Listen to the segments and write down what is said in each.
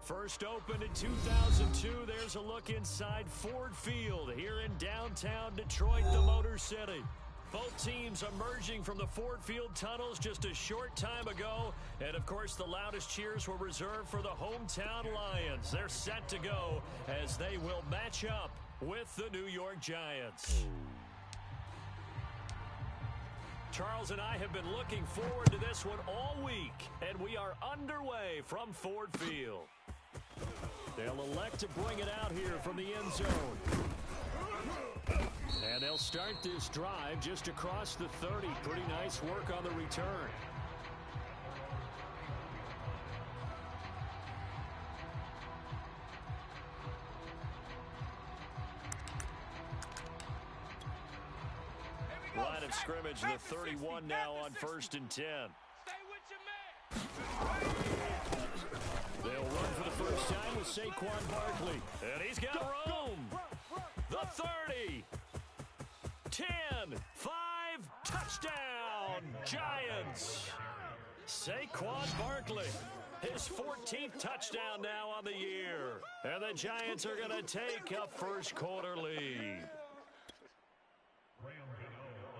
First opened in 2002, there's a look inside Ford Field here in downtown Detroit, the Motor City. Both teams emerging from the Ford Field tunnels just a short time ago. And, of course, the loudest cheers were reserved for the hometown Lions. They're set to go as they will match up with the New York Giants. Charles and I have been looking forward to this one all week, and we are underway from Ford Field. They'll elect to bring it out here from the end zone. And they'll start this drive just across the 30. Pretty nice work on the return. Line of scrimmage, the 31 now on 1st and 10. They'll run for the first time with Saquon Barkley. And he's got room. The 30. 10. 5. Touchdown. Giants. Saquon Barkley. His 14th touchdown now on the year. And the Giants are going to take a first quarter lead.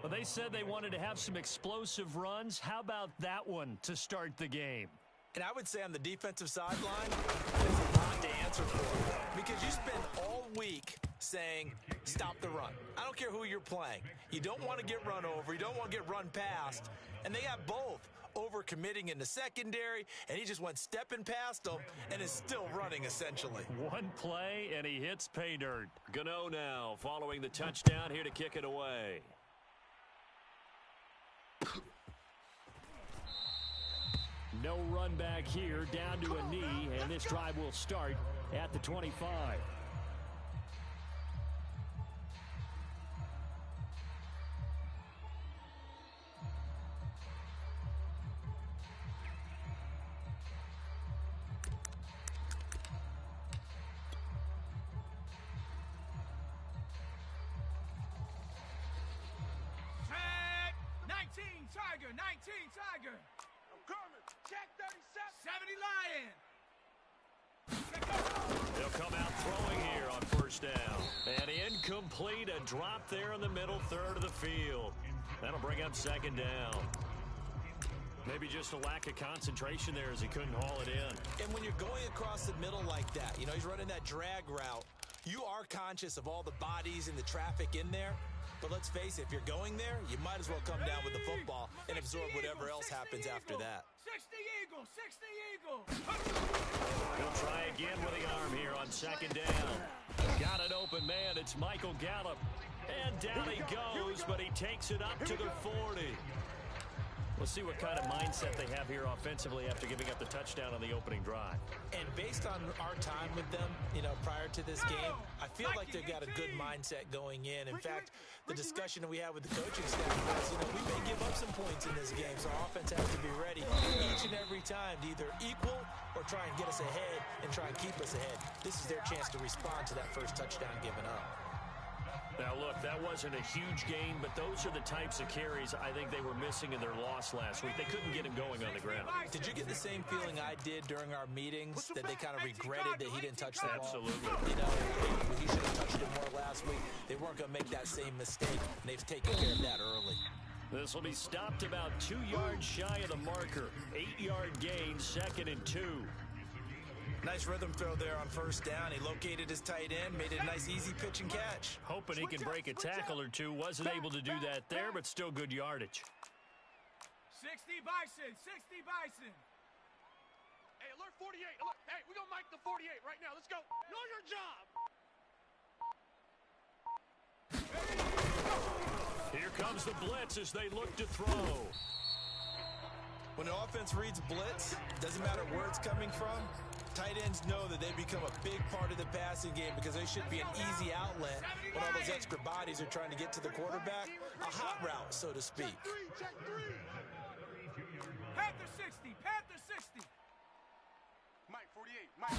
Well, they said they wanted to have some explosive runs. How about that one to start the game? And I would say on the defensive sideline, there's a lot to answer for. Because you spend all week saying, stop the run. I don't care who you're playing. You don't want to get run over. You don't want to get run past. And they got both. Over-committing in the secondary, and he just went stepping past them and is still running, essentially. One play, and he hits pay dirt. Gano now following the touchdown here to kick it away. No run back here, down to a knee, and this drive will start at the 25. Tiger, 19 Tiger. I'm coming. Check 37. 70 Lion. They'll come out throwing here on first down. And incomplete, a drop there in the middle third of the field. That'll bring up second down. Maybe just a lack of concentration there as he couldn't haul it in. And when you're going across the middle like that, you know, he's running that drag route, you are conscious of all the bodies and the traffic in there. But let's face it, if you're going there, you might as well come down with the football and absorb whatever else happens after that. 60 Eagle, 60 Eagle. He'll try again with the arm here on second down. Got an open man, it's Michael Gallup. And down he goes, but he takes it up to the 40. We'll see what kind of mindset they have here offensively after giving up the touchdown on the opening drive. And based on our time with them, you know, prior to this game, I feel like they've got a good mindset going in. In fact, the discussion that we had with the coaching staff was, you know, we may give up some points in this game, so our offense has to be ready each and every time to either equal or try and get us ahead and try and keep us ahead. This is their chance to respond to that first touchdown given up. Now, look, that wasn't a huge gain, but those are the types of carries I think they were missing in their loss last week. They couldn't get him going on the ground. Did you get the same feeling I did during our meetings, that they kind of regretted that he didn't touch the ball? Absolutely. You know, he should have touched it more last week. They weren't going to make that same mistake, and they've taken care of that early. This will be stopped about 2 yards shy of the marker. 8-yard gain, 2nd and 2. Nice rhythm throw there on first down. He located his tight end, made it a nice easy pitch and catch. Hoping he can break a tackle or two. Wasn't able to do that there, but still good yardage. 60 Bison, 60 Bison. Hey, alert 48. Alert. Hey, we're going to mic the 48 right now. Let's go. Know your job. Here comes the blitz as they look to throw. When an offense reads blitz, doesn't matter where it's coming from, tight ends know that they become a big part of the passing game because they should be an easy outlet when all those extra bodies are trying to get to the quarterback. A hot route, so to speak. Check three. Panther 60, Panther 60. Mike 48. Mike.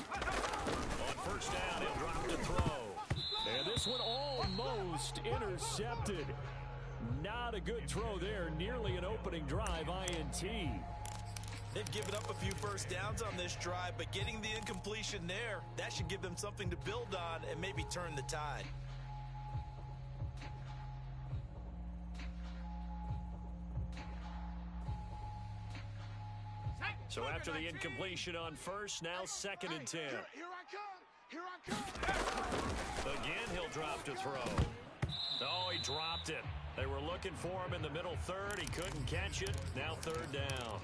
On first down, he'll drop to throw. And this one almost intercepted. Not a good throw there. Nearly an opening drive INT. They've given up a few first downs on this drive, but getting the incompletion there, that should give them something to build on and maybe turn the tide. So after the incompletion on first, now 2nd and 10. Here I come. Here I come. Again, he'll drop to throw. Oh, he dropped it. They were looking for him in the middle third. He couldn't catch it. Now 3rd down.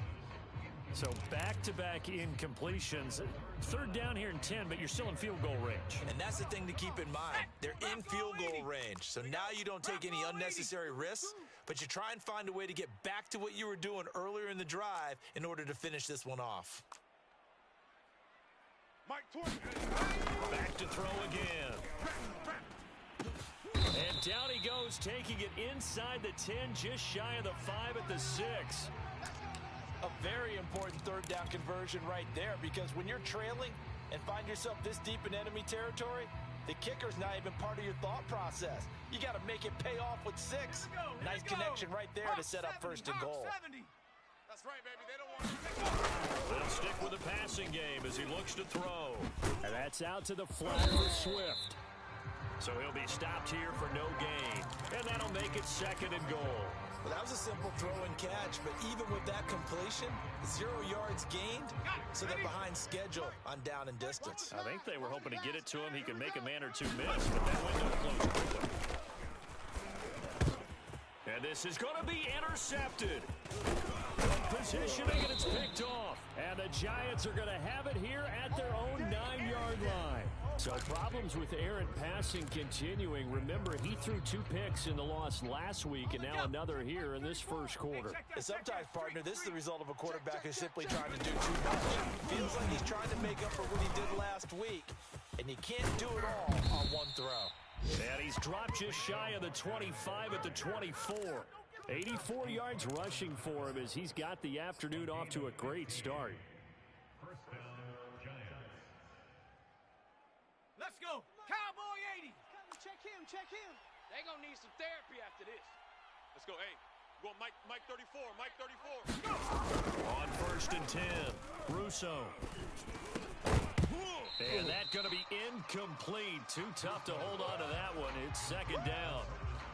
So back-to-back incompletions. 3rd down here in 10, but you're still in field goal range. And that's the thing to keep in mind. They're in field goal range. So now you don't take any unnecessary risks, but you try and find a way to get back to what you were doing earlier in the drive in order to finish this one off. Mike towards Back to throw again. And down he goes, taking it inside the 10, just shy of the 5 at the 6. A very important 3rd down conversion right there, because when you're trailing and find yourself this deep in enemy territory, the kicker's not even part of your thought process. You got to make it pay off with 6. Nice connection right there to set up 1st and goal. That's right, baby. They don't want They'll stick with the passing game as he looks to throw. And that's out to the flat for Swift. So he'll be stopped here for no gain. And that'll make it 2nd and goal. Well, that was a simple throw and catch, but even with that completion, 0 yards gained, so they're behind schedule on down and distance. I think they were hoping to get it to him. He could make a man or two miss, but that window closed quickly. And this is going to be intercepted. Positioning, and it's picked off. And the Giants are going to have it here at their own 9-yard line. So problems with errant passing continuing. Remember, he threw 2 picks in the loss last week, and now another here in this first quarter. And sometimes, partner, this is the result of a quarterback who's simply trying to do too much. Feels like he's trying to make up for what he did last week, and you can't do it all on one throw. And he's dropped just shy of the 25 at the 24. 84 yards rushing for him as he's got the afternoon off to a great start. Let's go. Cowboy 80. Check him. They gonna need some therapy after this. Let's go. Hey, go on Mike 34. Mike 34. On 1st and 10, Russo. And that's going to be incomplete. Too tough to hold on to that one. It's 2nd down.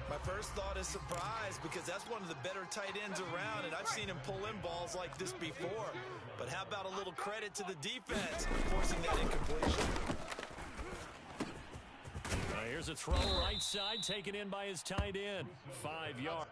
My first thought is surprise, because that's one of the better tight ends around, and I've seen him pull in balls like this before. But how about a little credit to the defense forcing that incompletion? Here's a throw right side, taken in by his tight end. 5 yards.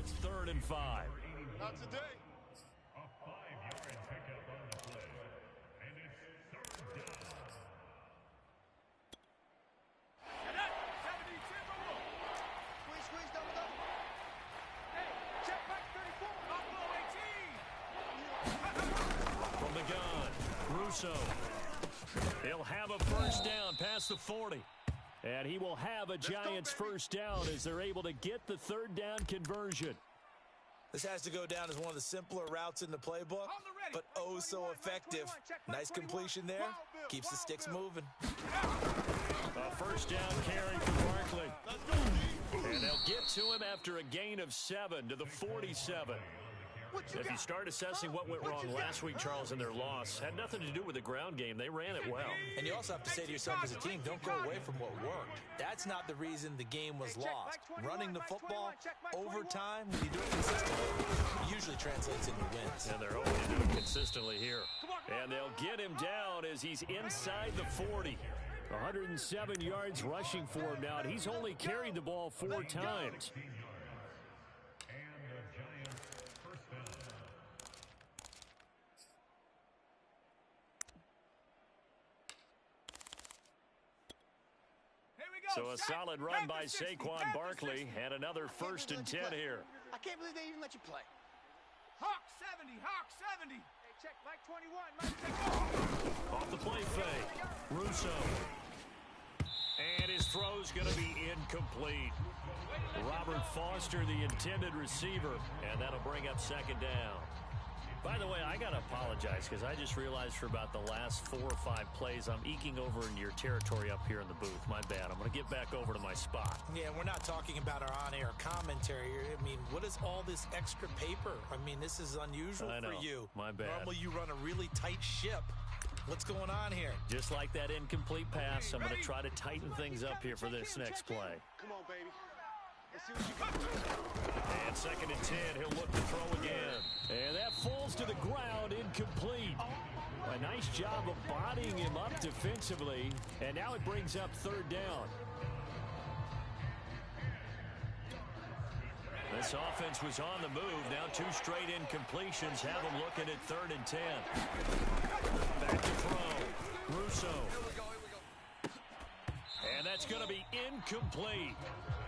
It's 3rd and 5. Not today. A 5-yard pickup on the play. And it's 3rd down. And that's 70 Timberwolves. Squeeze, double. Hey, check back 34. Buffalo 18. From the gun, Russo. He'll have a first down past the 40. And he will have a Giants first down as they're able to get the 3rd down conversion. This has to go down as one of the simpler routes in the playbook, but oh so effective. Nice completion there. Keeps the sticks moving. A first down carry for Barkley. And they'll get to him after a gain of 7 to the 47. If you start assessing what went wrong last week, Charles, in their loss, had nothing to do with the ground game. They ran it well. And you also have to say to yourself as a team, don't go away from what worked. That's not the reason the game was lost. Running the football, overtime, when you do it consistently, it usually translates into wins. And they're hoping to do it consistently here. And they'll get him down as he's inside the 40. 107 yards rushing for him now. And he's only carried the ball 4 times. So a solid run by Saquon Barkley and another 1st and 10 here. I can't believe they even let you play. Hawk 70. Hey, check Mike 21. Off the play fake, Russo. And his throw's going to be incomplete. Robert Foster, the intended receiver, and that'll bring up 2nd down. By the way, I got to apologize because I just realized for about the last 4 or 5 plays, I'm eking over in your territory up here in the booth. My bad. I'm going to get back over to my spot. Yeah, we're not talking about our on-air commentary here. I mean, what is all this extra paper? I mean, this is unusual for you. My bad. Normally you run a really tight ship. What's going on here? Just like that incomplete pass, I'm going to try to tighten things up here for this next play. Come on, baby. Let's see what you got. And 2nd and 10, he'll look to throw again. And that falls to the ground, incomplete. A nice job of bodying him up defensively. And now it brings up 3rd down. This offense was on the move. Now 2 straight incompletions have them looking at 3rd and 10. Back to throw. Russo. And that's going to be incomplete.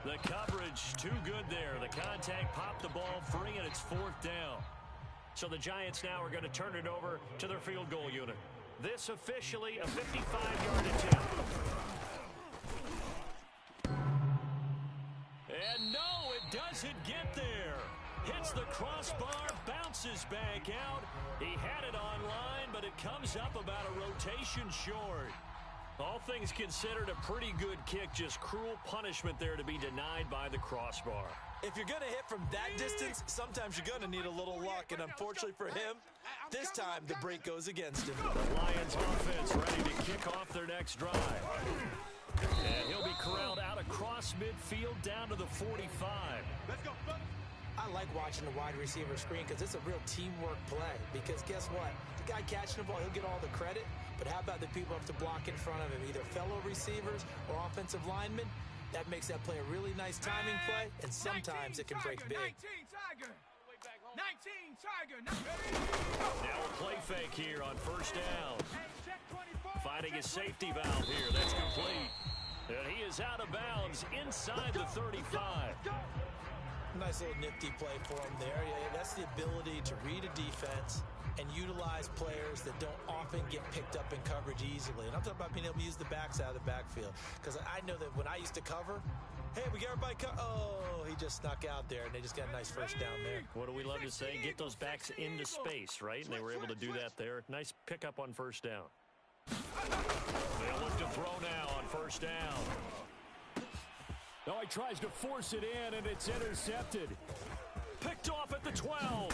The coverage too good there. The contact popped the ball free, and it's 4th down. So the Giants now are going to turn it over to their field goal unit. This officially a 55-yard attempt. And no, it doesn't get there. Hits the crossbar, bounces back out. He had it online, but it comes up about a rotation short. All things considered, a pretty good kick, just cruel punishment there to be denied by the crossbar. If you're going to hit from that distance, sometimes you're going to need a little luck, and unfortunately for him, this time the break goes against him. The Lions offense ready to kick off their next drive. And he'll be corralled out across midfield down to the 45. Let's go, fellas. I like watching the wide receiver screen because it's a real teamwork play. Because guess what? The guy catching the ball, he'll get all the credit. But how about the people up to block in front of him, either fellow receivers or offensive linemen? That makes that play a really nice timing play, and sometimes it can break big. 19 Tiger. 19 Tiger. Now a play fake here on 1st down. Finding his safety valve here. That's complete. And he is out of bounds inside the 35. Nice little nifty play for him there. Yeah, that's the ability to read a defense and utilize players that don't often get picked up in coverage easily. And I'm talking about being able to use the backs out of the backfield. Because I know that when I used to cover, hey, we got everybody oh, he just snuck out there, and they just got a nice first down there. What do we love to say? Get those backs into space, right? And they were able to do that there. Nice pickup on 1st down. They'll look to throw now on 1st down. Oh, he tries to force it in, and it's intercepted. Picked off at the 12.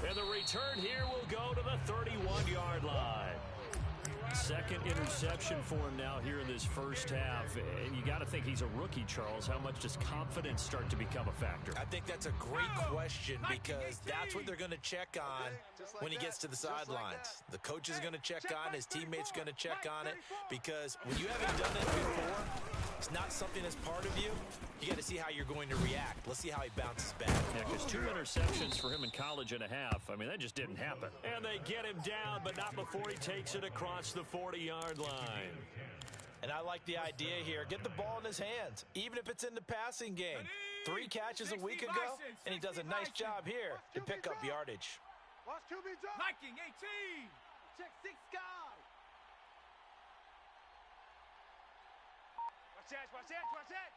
And the return here will go to the 31-yard line. 2nd interception for him now here in this 1st half. And you got to think he's a rookie, Charles. How much does confidence start to become a factor? I think that's a great question because that's what they're going to check on when he gets to the sidelines. The coach is going to check on, his teammates are going to check on it because when you haven't done it before, it's not something that's part of you, you got to see how you're going to react. Let's see how he bounces back. Yeah, because 2 interceptions for him in college and a half. I mean, that just didn't happen. And they get him down, but not before he takes it across the 40-yard line. And I like the idea here. Get the ball in his hands, even if it's in the passing game. 3 catches a week ago, and he does a nice job here to pick up yardage. Watch QB drop. Viking 18. Check 6 guys. Watch that, watch that, watch that.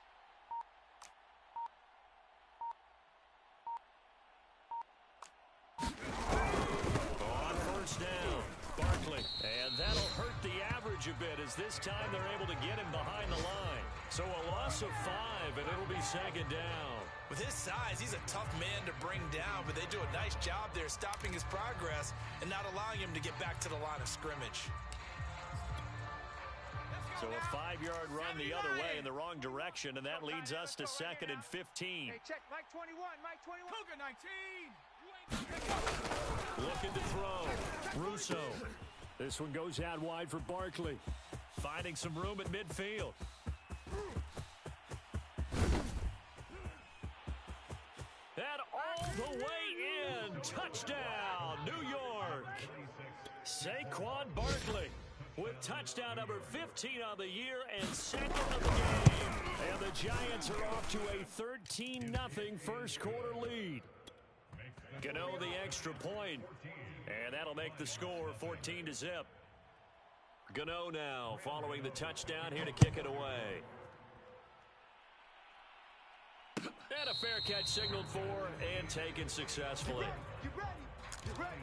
On first down, Barkley. And that'll hurt the average a bit as this time they're able to get him behind the line. So a loss of 5, and it'll be second down. With his size, he's a tough man to bring down, but they do a nice job there stopping his progress and not allowing him to get back to the line of scrimmage. So a 5-yard run the other way in the wrong direction, and that leads us to 2nd and 15. Hey, check Mike 21, Mike 21. Cougar 19. Looking to throw. Russo. This one goes out wide for Barkley. Finding some room at midfield. And all the way in. Touchdown, New York. Saquon Barkley with touchdown number 15 on the year and 2nd of the game. And the Giants are off to a 13-0 first quarter lead. Gano the extra point, and that'll make the score 14-0. Gano now following the touchdown here to kick it away. And a fair catch signaled for and taken successfully. Get ready, get ready.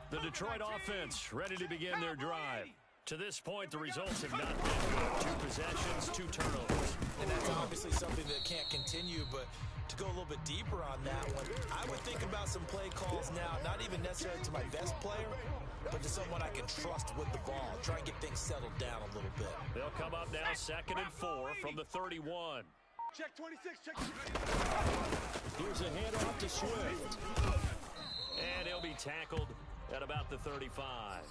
The Detroit offense ready to begin their drive. To this point, the results have not been good. 2 possessions, 2 turnovers. And that's obviously something that can't continue, but to go a little bit deeper on that one, I would think about some play calls now, not even necessarily to my best player, but to someone I can trust with the ball. Try and get things settled down a little bit. They'll come up now 2nd and 4 from the 31. Check 26, check. Here's a handoff to Swift. And he'll be tackled at about the 35.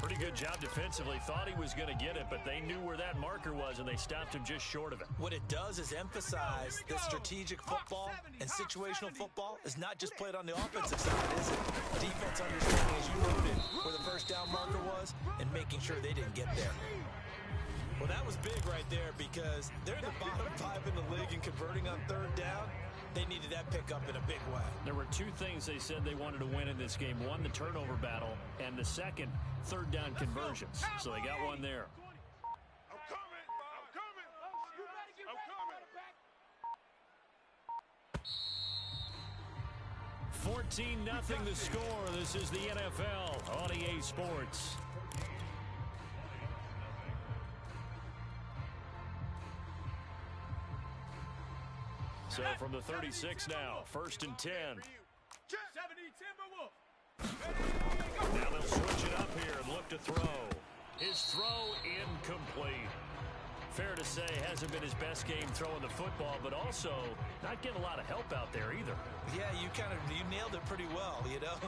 Pretty good job defensively. Thought he was going to get it, but they knew where that marker was, and they stopped him just short of it. What it does is emphasize that strategic football and situational football is not just played on the offensive side, is it? Defense understanding, as you noted, where the first down marker was and making sure they didn't get there. Well, that was big right there because they're in the bottom 5 in the league and converting on 3rd down. They needed that pickup in a big way. There were 2 things they said they wanted to win in this game. One, the turnover battle, and the second, 3rd down conversions. So they got one there. I'm coming. I'm coming. I'm coming. 14-0 the score. This is the NFL on EA Sports. So from the 36 now, 1st and 10. 70 Timberwolf. Now they'll switch it up here and look to throw. His throw incomplete. Fair to say, hasn't been his best game throwing the football, but also not getting a lot of help out there either. Yeah, you nailed it pretty well, you know.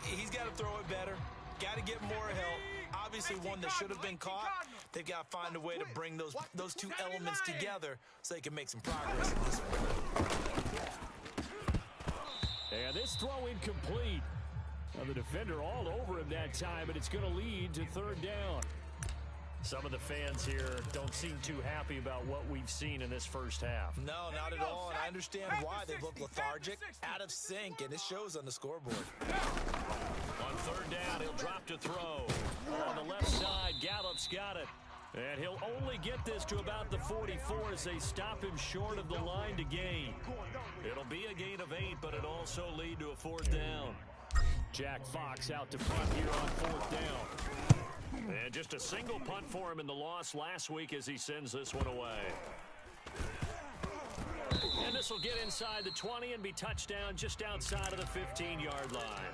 He's got to throw it better. Got to get more help. Obviously one that should have been caught. They've got to find a way to bring those 2 elements together so they can make some progress in this one. And this throw incomplete. Well, the defender all over him that time, and it's going to lead to 3rd down. Some of the fans here don't seem too happy about what we've seen in this first half. No, not at all, and I understand why. They look lethargic, out of sync, and it shows on the scoreboard. On 3rd down, he'll drop to throw. On the left side, Gallup's got it. And he'll only get this to about the 44 as they stop him short of the line to gain. It'll be a gain of 8, but it'll also lead to a 4th down. Jack Fox out to punt here on 4th down. And just a single punt for him in the loss last week as he sends this one away. And this will get inside the 20 and be touchdown just outside of the 15-yard line.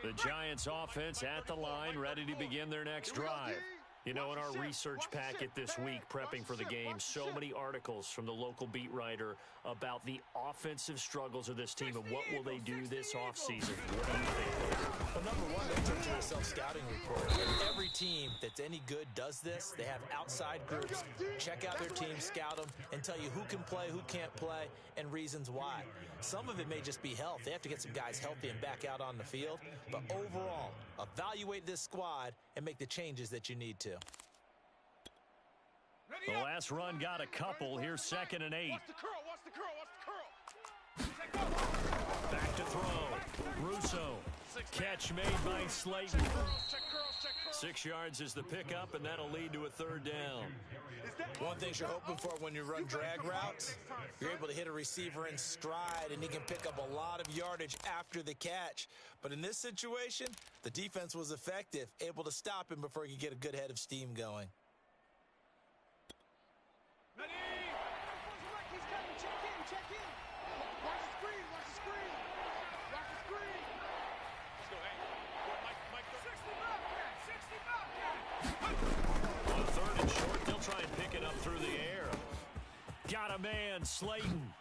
The Giants offense at the line, ready to begin their next drive. You know, in our research packet this week, prepping for the game, so many articles from the local beat writer about the offensive struggles of this team and what will they do this offseason. What do you think? Well, number one, they turn to a self-scouting report. And every team that's any good does this. They have outside groups. Check out their team, scout them, and tell you who can play, who can't play, and reasons why. Some of it may just be health. They have to get some guys healthy and back out on the field. But overall, evaluate this squad and make the changes that you need to. The last run got a couple. Here's 2nd and 8. Watch the curl, watch the curl, watch the curl. Back to throw. Russo. Catch made by Slayton. Check curls, check curls. 6 yards is the pickup, and that'll lead to a 3rd down. One thing you're hoping for when you run drag routes, you're able to hit a receiver in stride, and he can pick up a lot of yardage after the catch. But in this situation, the defense was effective, able to stop him before he could get a good head of steam going. Ready? He's coming. Check in, check in. Watch the screen, watch the screen. Watch the screen. Let's go, hey. Mike 60 Bobcat. On 3rd and short, they'll try and pick it up through the air. Got a man, Slayton.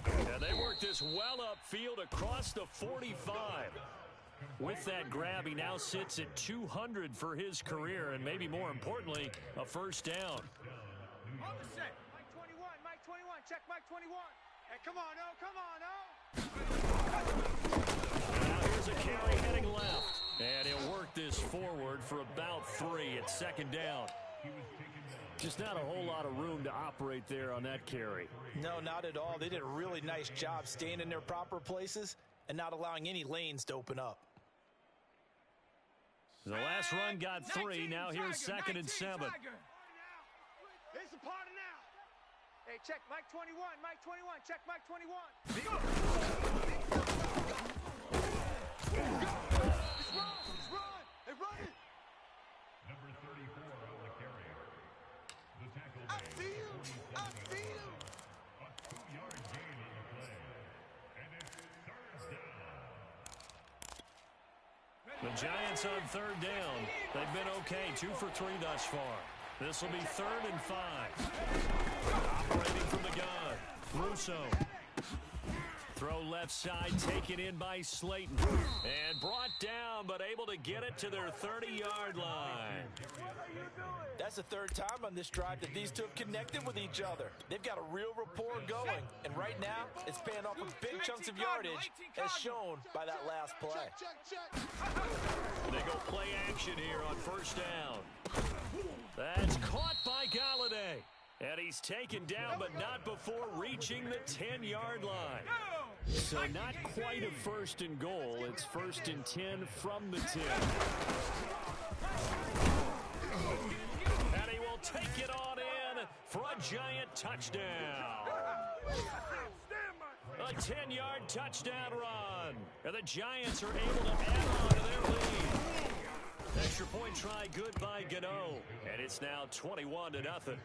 And they work this well upfield across the 45. With that grab, he now sits at 200 for his career, and maybe more importantly, a 1st down. On the set. Mike 21. Check Mike 21. Hey, come on, oh. Now here's a carry heading left. And he'll work this forward for about 3 at 2nd down. Just not a whole lot of room to operate there on that carry. No, not at all. They did a really nice job staying in their proper places and not allowing any lanes to open up. The last run got 3. Now here's 2nd and 7. It's a party now. Hey, check Mike 21. Mike 21. Check Mike 21. He's run. Hey, run it. Number 34 on the carry. The tackle I made. see you. I see you. A 2-yard gain on the play. And it's 3rd down. The Giants on 3rd down. They've been okay, 2 for 3 thus far. This will be 3rd and 5. Operating from the gun. Russo. Throw left side, taken in by Slayton. And brought down, but able to get it to their 30-yard line. That's the 3rd time on this drive that these two have connected with each other. They've got a real rapport going, and right now, it's paying off with big chunks of yardage, as shown by that last play. They go play action here on 1st down. That's caught by Galladay. And he's taken down, but not before reaching the 10-yard line. So not quite a 1st and goal. It's 1st and 10 from the 10. And he will take it on in for a Giant touchdown. A 10-yard touchdown run. And the Giants are able to add on to their lead. Extra point try good by Gano. And it's now 21-0.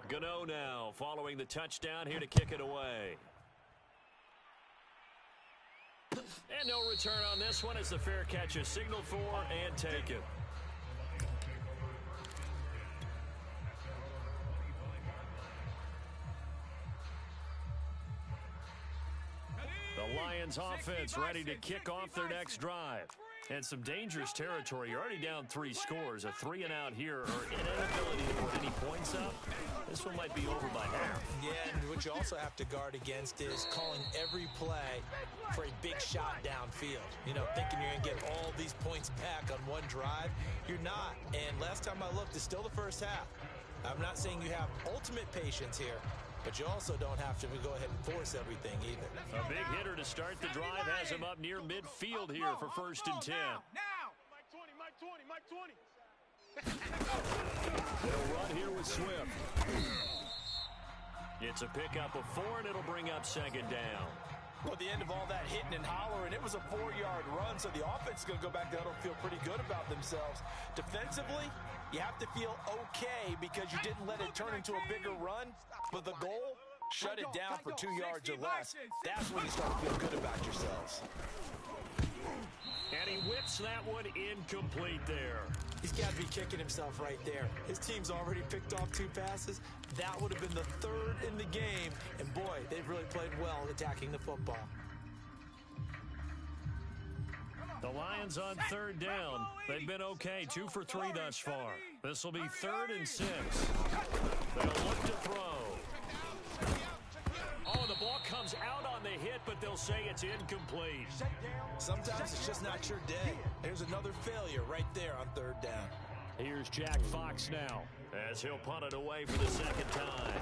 Gano now following the touchdown here to kick it away. And no return on this one as the fair catch is signaled for and taken. The Lions offense ready to kick off their next drive. And some dangerous territory. You're already down 3 scores. A 3-and-out here or an inability to put any points up. This one might be over by half. Yeah, and what you also have to guard against is calling every play for a big shot downfield. You know, thinking you're going to get all these points back on one drive. You're not. And last time I looked, it's still the first half. I'm not saying you have ultimate patience here, but you also don't have to go ahead and force everything either. A big hitter to start the drive has him up near midfield here for 1st and 10. Now. Mike 20, Mike 20, Mike 20. They'll run here with Swift. It's a pickup of 4, and it'll bring up 2nd down. Well, at the end of all that hitting and hollering, it was a 4-yard run, so the offense is going to go back there and feel pretty good about themselves. Defensively, you have to feel okay because you didn't let it turn into a bigger run, but the goal, shut it down for 2 yards or less. That's when you start to feel good about yourselves. And he whips that one incomplete there. He's got to be kicking himself right there. His team's already picked off 2 passes. That would have been the 3rd in the game. And boy, they've really played well attacking the football. The Lions on 3rd down. They've been okay, 2 for 3 thus far. This will be 3rd and 6. They'll look to throw. Oh, the ball comes out on the hit, but they'll say it's incomplete. Sometimes it's just not your day. There's another failure right there on 3rd down. Here's Jack Fox now, as he'll punt it away for the 2nd time.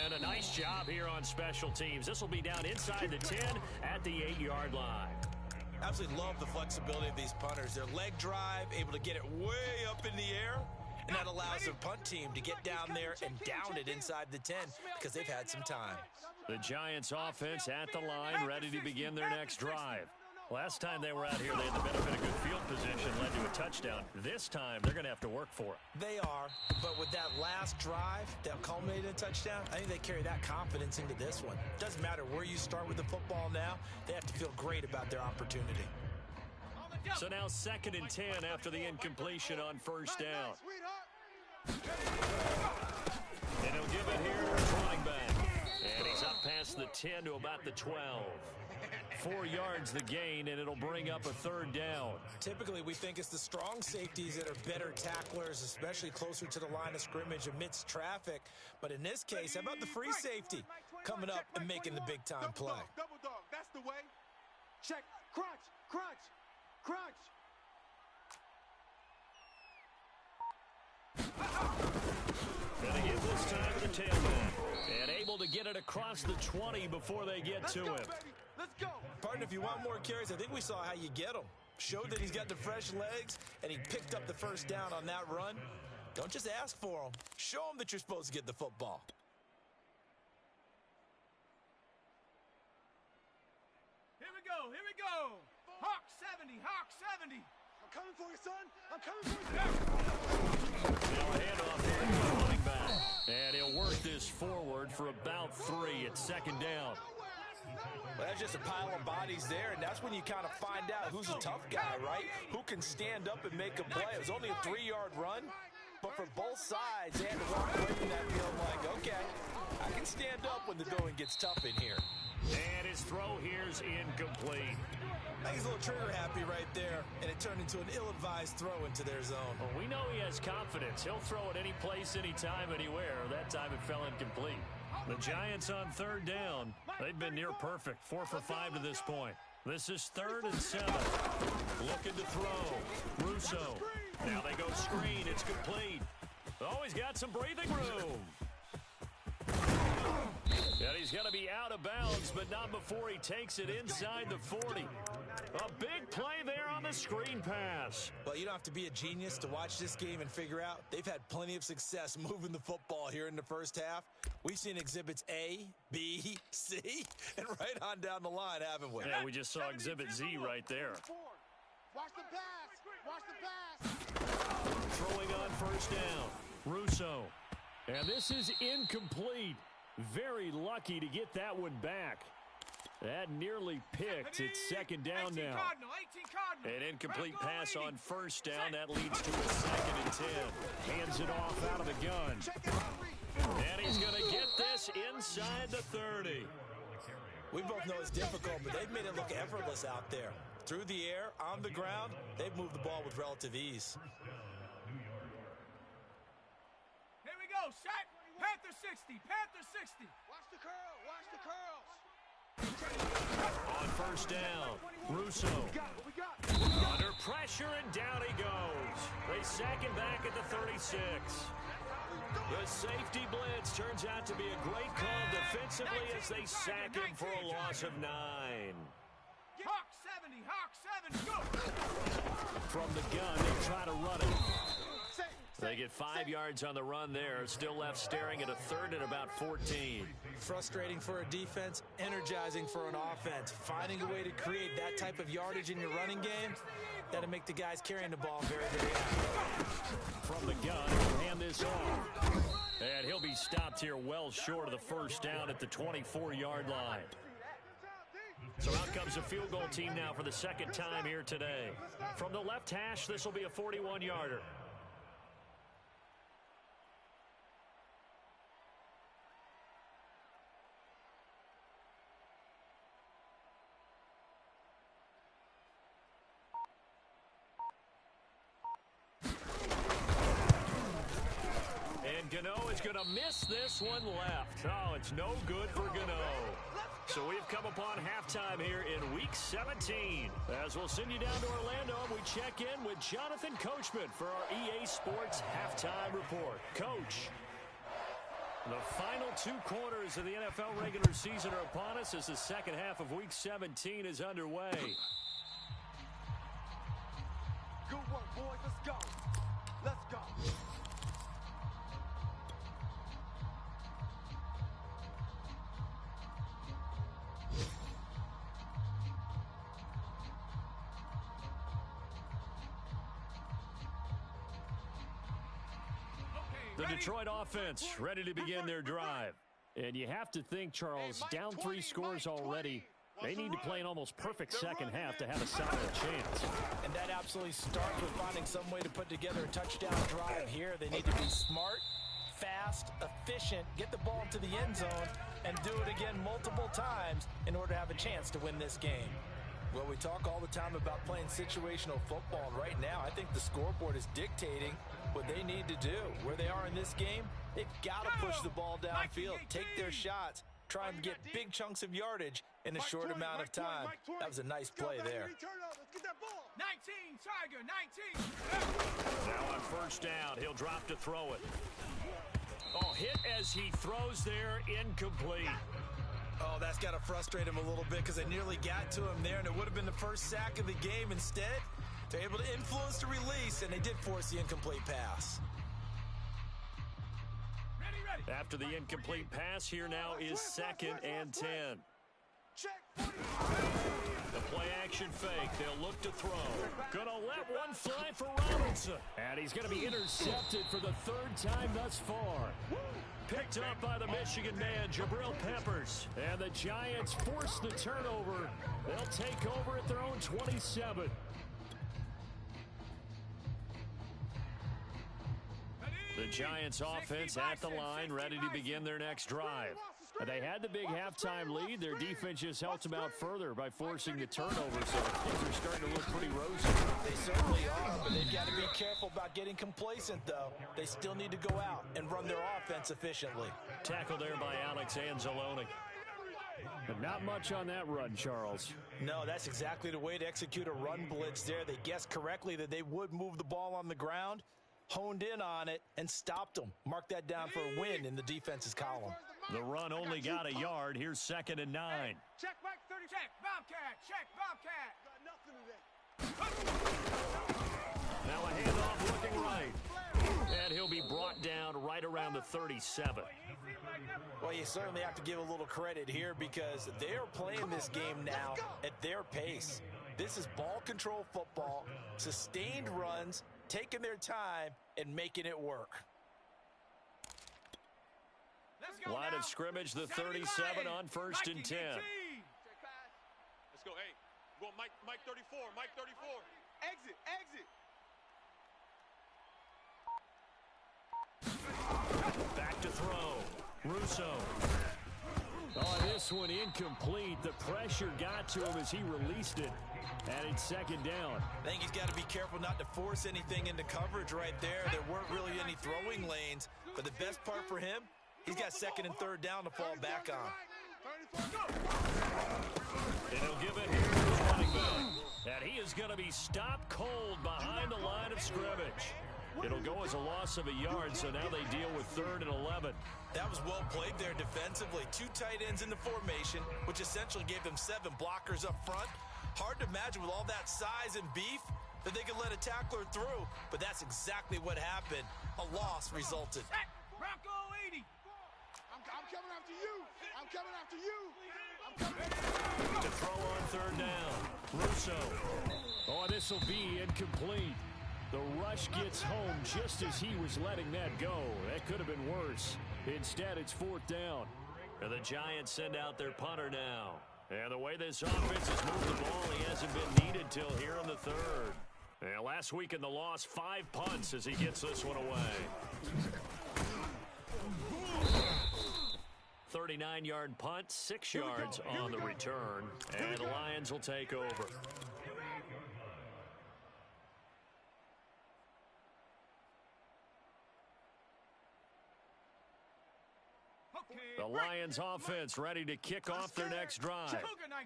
And a nice job here on special teams. This will be down inside the 10 at the 8-yard line. Absolutely love the flexibility of these punters. Their leg drive, able to get it way up in the air, and that allows the punt team to get down there and down it inside the 10 because they've had some time. The Giants offense at the line, ready to begin their next drive. Last time they were out here, they had the benefit of good field position, led to a touchdown. This time, they're going to have to work for it. They are, but with that last drive that culminated in a touchdown, I think they carry that confidence into this one. Doesn't matter where you start with the football now, they have to feel great about their opportunity. So now 2nd and 10 after the incompletion on 1st down. And he'll give it here to his running back. And he's up past the 10 to about the 12. 4 yards the gain, and it'll bring up a 3rd down. Typically, we think it's the strong safeties that are better tacklers, especially closer to the line of scrimmage amidst traffic. But in this case, how about the free safety coming up and making the big-time play? Double dog, that's the way. Check, crunch, crunch, crunch. And he gives this time to the tailback. And able to get it across the 20 before they get to him. Let's go. Partner, if you want more carries, I think we saw how you get them. Showed that he's got the fresh legs, and he picked up the 1st down on that run. Don't just ask for them. Show them that you're supposed to get the football. Here we go, here we go. Hawk 70, Hawk 70. I'm coming for you, son. I'm coming for you. Now a handoff here to the running back. And he'll work this forward for about 3 at 2nd down. Well, that's just a pile of bodies there, and that's when you kind of find out who's a tough guy, right? Who can stand up and make a play. It was only a 3-yard run, but for both sides, they had to walk away from that feeling like, okay, I can stand up when the going gets tough in here. And his throw here's incomplete. I think he's a little trigger happy right there, and it turned into an ill-advised throw into their zone. Well, we know he has confidence. He'll throw it any place, anytime, anywhere. That time it fell incomplete. The Giants on 3rd down. They've been near perfect, 4 for 5 to this point. This is 3rd and 7. Looking to throw. Russo. Now they go screen. It's complete. Oh, he's got some breathing room. And he's going to be out of bounds, but not before he takes it inside the 40. A big play there on the screen pass. Well, you don't have to be a genius to watch this game and figure out they've had plenty of success moving the football here in the first half. We've seen exhibits A, B, C, and right on down the line, haven't we? Yeah, we just saw exhibit Z right there. Watch the pass. Watch the pass. Throwing on 1st down. Russo. And this is incomplete. Very lucky to get that one back. That nearly picked. It's 2nd down now. An incomplete pass on 1st down. That leads to a 2nd and 10. Hands it off out of the gun. And he's going to get this inside the 30. We both know it's difficult, but they've made it look effortless out there. Through the air, on the ground, they've moved the ball with relative ease. Here we go, Shaq. Panther 60, Panther 60. Watch the curl, watch the curls. On 1st down, Russo. We got. Under pressure, and down he goes. They sack him back at the 36. The safety blitz turns out to be a great call defensively as they sack him for a loss of 9. Hawk 70, Hawk 70, go. From the gun, they try to run it. They get 5 yards on the run there. Still left staring at a third and about 14. Frustrating for a defense, energizing for an offense. Finding a way to create that type of yardage in your running game, that'll make the guys carrying the ball very, very happy. From the gun, he'll hand this off. And he'll be stopped here well short of the first down at the 24-yard line. So out comes a field goal team now for the second time here today. From the left hash, this will be a 41-yarder. And Gano is going to miss this one left. Oh, it's no good for Gano. So we've come upon halftime here in Week 17. As we'll send you down to Orlando, we check in with Jonathan Coachman for our EA Sports Halftime Report. Coach, the final 2 quarters of the NFL regular season are upon us as the second half of Week 17 is underway. Good work, boys. Let's go. Let's go. The Detroit offense ready to begin their drive. And you have to think, Charles, down 3 scores already. They need to play an almost perfect second half to have a solid chance. And that absolutely starts with finding some way to put together a touchdown drive here. They need to be smart, fast, efficient, get the ball to the end zone, and do it again multiple times in order to have a chance to win this game. Well, we talk all the time about playing situational football, and right now I think the scoreboard is dictating what they need to do. Where they are in this game, they've got to push the ball downfield, take their shots, try and get big chunks of yardage in a short amount of time. That was a nice play there. 19, Tiger, 19. Now on first down, he'll drop to throw it. Oh, hit as he throws there, incomplete. Oh, that's got to frustrate him a little bit because they nearly got to him there, and it would have been the first sack of the game. Instead, they're able to influence the release, and they did force the incomplete pass. After the incomplete pass, here now is 2nd and 10. The play-action fake. They'll look to throw. Gonna let one fly for Robinson. And he's going to be intercepted for the 3rd time thus far. Picked up by the Michigan man, Jabril Peppers. And the Giants force the turnover. They'll take over at their own 27. The Giants offense at the line, ready to begin their next drive. They had the big halftime lead. Their defense just helped them out further by forcing the turnover, so things are starting to look pretty rosy. They certainly are, but they've got to be careful about getting complacent, though. They still need to go out and run their offense efficiently. Tackled there by Alex Anzalone. But not much on that run, Charles. No, that's exactly the way to execute a run blitz there. They guessed correctly that they would move the ball on the ground, honed in on it, and stopped them. Mark that down for a win in the defense's column. The run only got a yard. Here's 2nd and 9. Check back 30. Check, Bobcat. Check, Bobcat. Got nothing today. Now a handoff looking right. And he'll be brought down right around the 37. Well, you certainly have to give a little credit here because they are playing this game now at their pace. This is ball control football, sustained runs, taking their time and making it work. Line of scrimmage, the 37 on 1st and 10. Let's go. Hey, go Mike 34. Mike 34. Exit. Back to throw. Russo. Oh, this one incomplete. The pressure got to him as he released it. And it's 2nd down. I think he's got to be careful not to force anything into coverage right there. There weren't really any throwing lanes. But the best part for him, he's got 2nd and 3rd down to fall back on. And he'll give it here to the running back. And he is going to be stopped cold behind the line of scrimmage. It'll go as a loss of a yard, so now they deal with 3rd and 11. That was well played there defensively. 2 tight ends in the formation, which essentially gave them 7 blockers up front. Hard to imagine with all that size and beef, that they could let a tackler through, but that's exactly what happened. A loss resulted. Bronco 80. I'm coming after you. I'm coming after you. I'm coming after you. To throw on third down. Russo. Oh, this will be incomplete. The rush gets home just as he was letting that go. That could have been worse. Instead, it's fourth down. And the Giants send out their punter now. And the way this offense has moved the ball, he hasn't been needed till here in the third. And last week in the loss, 5 punts as he gets this one away. 39-yard punt, 6 yards on the return. And the Lions will take over. The Lions offense ready to kick off their next drive.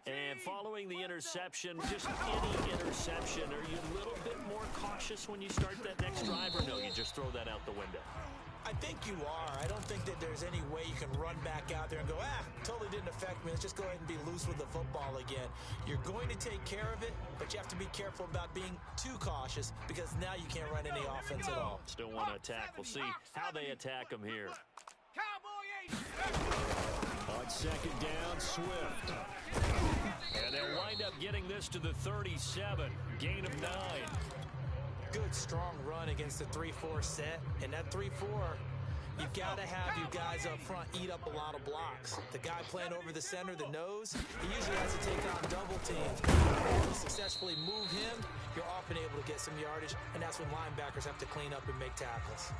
And following the interception, just any interception, are you a little bit more cautious when you start that next drive, or no, you just throw that out the window? I think you are. I don't think that there's any way you can run back out there and go, totally didn't affect me. Let's just go ahead and be loose with the football again. You're going to take care of it, but you have to be careful about being too cautious because now you can't run any offense at all. Still want to attack. We'll see how they attack them here. On second down, Swift. And they'll wind up getting this to the 37. Gain of 9. Good, strong run against the 3-4 set. And that 3-4, you've got to have you guys up front eat up a lot of blocks. The guy playing over the center, the nose, he usually has to take on double teams. If you successfully move him, you're often able to get some yardage, and that's when linebackers have to clean up and make tackles.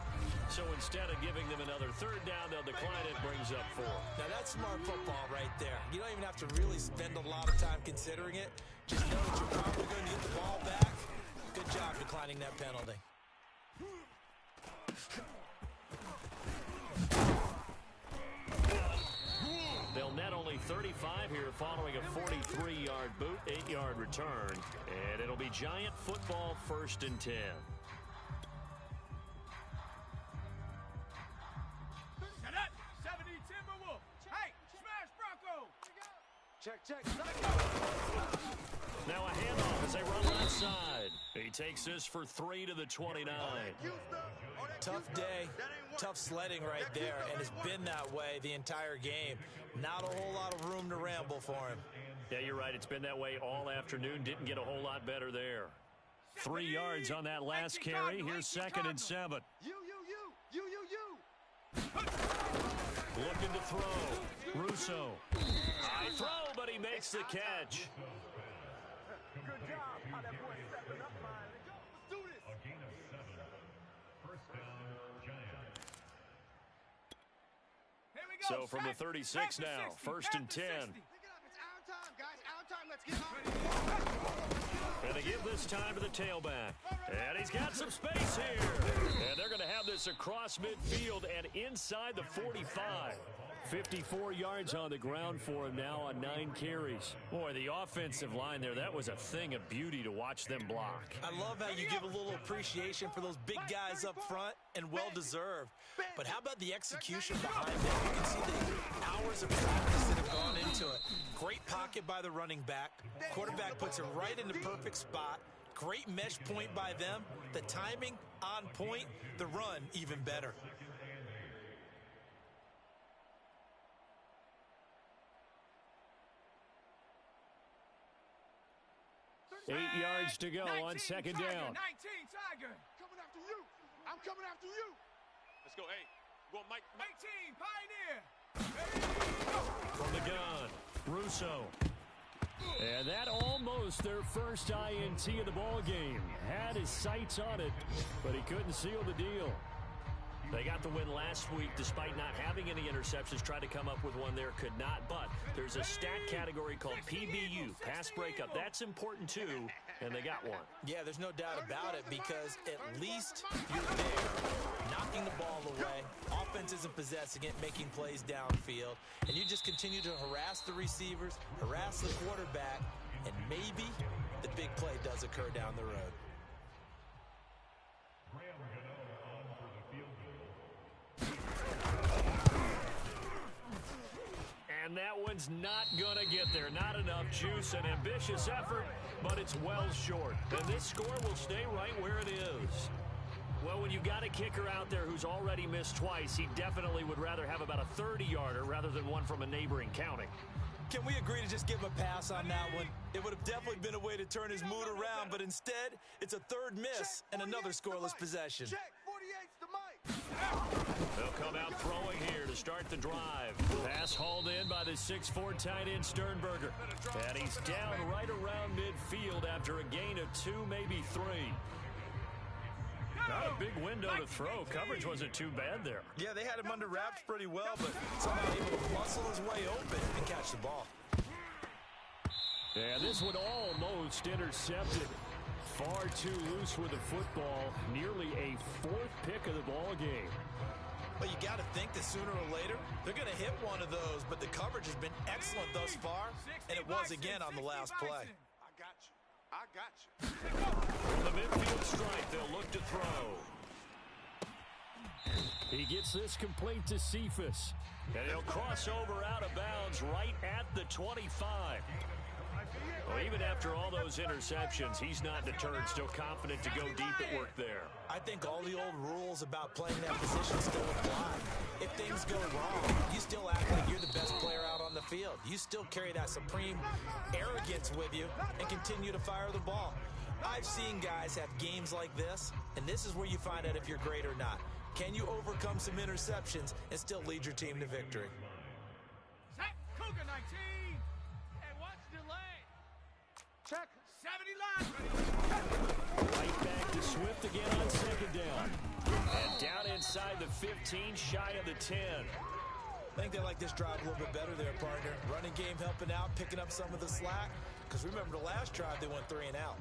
So instead of giving them another third down, they'll decline it, brings up 4. Now that's smart football right there. You don't even have to really spend a lot of time considering it. Just know that you're probably going to get the ball back. Good job declining that penalty. They'll net only 35 here following a 43-yard boot, 8-yard return. And it'll be Giant football, 1st and 10. Set up. 70 Timberwolf. Hey, smash Bronco. Check. Now a handoff as they run left side. He takes this for 3 to the 29. Tough day, tough sledding right there, and it's been that way the entire game. Not a whole lot of room to ramble for him. Yeah, you're right. It's been that way all afternoon. Didn't get a whole lot better there. 3 yards on that last carry. Here's 2nd and 7. You. Looking to throw. Russo. High throw, but he makes the catch. Good job. How that boy stepping up, man. Let's do this. A gain of 7. First down, Giants. Here we go. So from the 36 now, 1st and 10. Pick it up. It's our time, guys. Our time. Let's get on. And they give this time to the tailback. And he's got some space here. And they're going to have this across midfield and inside the 45. 54 yards on the ground for him now on 9 carries. Boy, the offensive line there, that was a thing of beauty to watch them block. I love how you give a little appreciation for those big guys up front, and well-deserved. But how about the execution behind them? You can see the hours of practice that have gone into it. Great pocket by the running back. Quarterback puts it right in the perfect spot. Great mesh point by them. The timing on point. The run even better. 8 yards to go on 2nd down. 19 Tiger. Coming after you. I'm coming after you. Let's go. Hey, go Mike. 18 Pioneer. From the gun, Russo. And that almost their first INT of the ball game. Had his sights on it, but he couldn't seal the deal. They got the win last week despite not having any interceptions. Tried to come up with one there, could not. But there's a stat category called PBU, pass breakup. That's important too, and they got one. Yeah, there's no doubt about it because at least you're there, knocking the ball away. Offense isn't possessing it, making plays downfield. And you just continue to harass the receivers, harass the quarterback, and maybe the big play does occur down the road. And that one's not going to get there. Not enough juice. An ambitious effort, but it's well short. And this score will stay right where it is. Well, when you've got a kicker out there who's already missed twice, he definitely would rather have about a 30-yarder rather than one from a neighboring county. Can we agree to just give him a pass on that one? It would have definitely been a way to turn his mood around, but instead, it's a third miss and another scoreless possession. They'll come out throwing here to start the drive. Pass hauled in by the 6'4" tight end Sternberger. And he's down right around midfield after a gain of 2, maybe 3. Not a big window to throw. Coverage wasn't too bad there. Yeah, they had him under wraps pretty well, but somehow able to muscle his way open and catch the ball. And this one almost intercepted. Far too loose with the football. Nearly a 4th pick of the ball game. Well, you got to think that sooner or later, they're going to hit one of those, but the coverage has been excellent thus far, and it was again on the last play. I got you. From the midfield stripe, they'll look to throw. He gets this complete to Cephas. And he'll cross over out of bounds right at the 25. Well, even after all those interceptions, he's not deterred, still confident to go deep at work there. I think all the old rules about playing that position still apply. If things go wrong, you still act like you're the best player out on the field. You still carry that supreme arrogance with you and continue to fire the ball. I've seen guys have games like this, and this is where you find out if you're great or not. Can you overcome some interceptions and still lead your team to victory? Set, Cougar 19. And what's delay? Check. 70 line. Right back to Swift again on 2nd down. And down inside the 15, shy of the 10. I think they like this drive a little bit better there, partner. Running game helping out, picking up some of the slack. Because remember the last drive, they went 3 and out.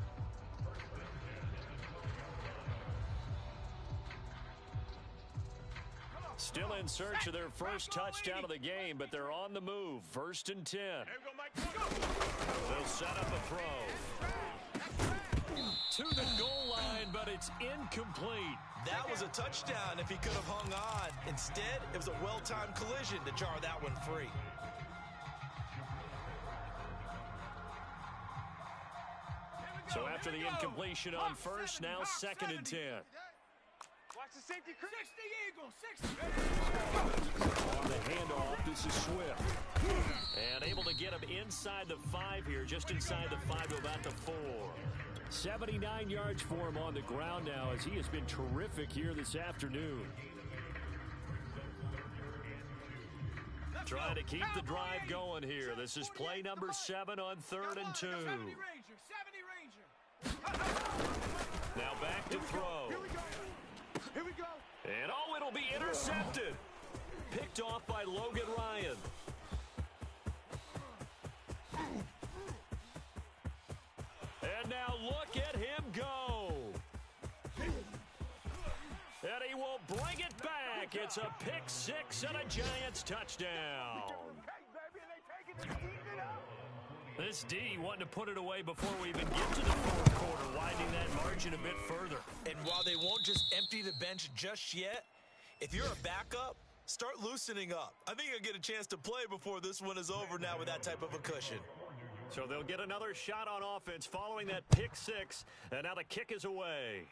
Still in search of their first touchdown of the game, but they're on the move. 1st and 10. They'll set up a throw. To the goal line, but it's incomplete. That was a touchdown if he could have hung on. Instead, it was a well-timed collision to jar that one free. So after the incompletion on first, now 2nd and 10. Watch the safety. 60 Eagles. 60. On the handoff, this is Swift. And able to get him inside the 5 here, just inside the 5 to about the 4. 79 yards for him on the ground now as he has been terrific here this afternoon. Trying to keep the drive going here. This is play number 7 on 3rd and 2. 70 Ranger. Now back to throw. Here we go. And oh, it'll be intercepted. Picked off by Logan Ryan. And now look at him go. And he will bring it back. It's a pick 6 and a Giants touchdown. This D wanting to put it away before we even get to the 4th quarter, widening that margin a bit further. And while they won't just empty the bench just yet, if you're a backup, start loosening up. I think you'll get a chance to play before this one is over now with that type of a cushion. So they'll get another shot on offense following that pick 6, and now the kick is away.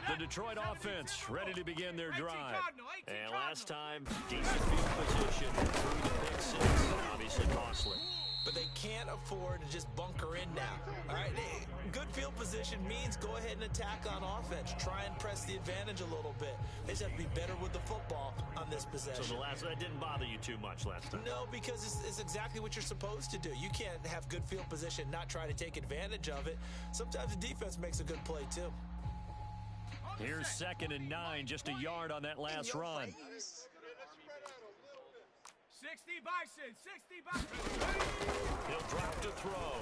The Detroit offense ready to begin their drive. And last time, decent field position through the pick 6, and obviously costly. But they can't afford to just bunker in now. All right, good field position means go ahead and attack on offense. Try and press the advantage a little bit. They just have to be better with the football on this possession. So that didn't bother you too much last time? No, because it's exactly what you're supposed to do. You can't have good field position, not try to take advantage of it. Sometimes the defense makes a good play, too. Here's 2nd and 9, just a yard on that last run. 60 Bison, 60 Bison. He'll drop to throw.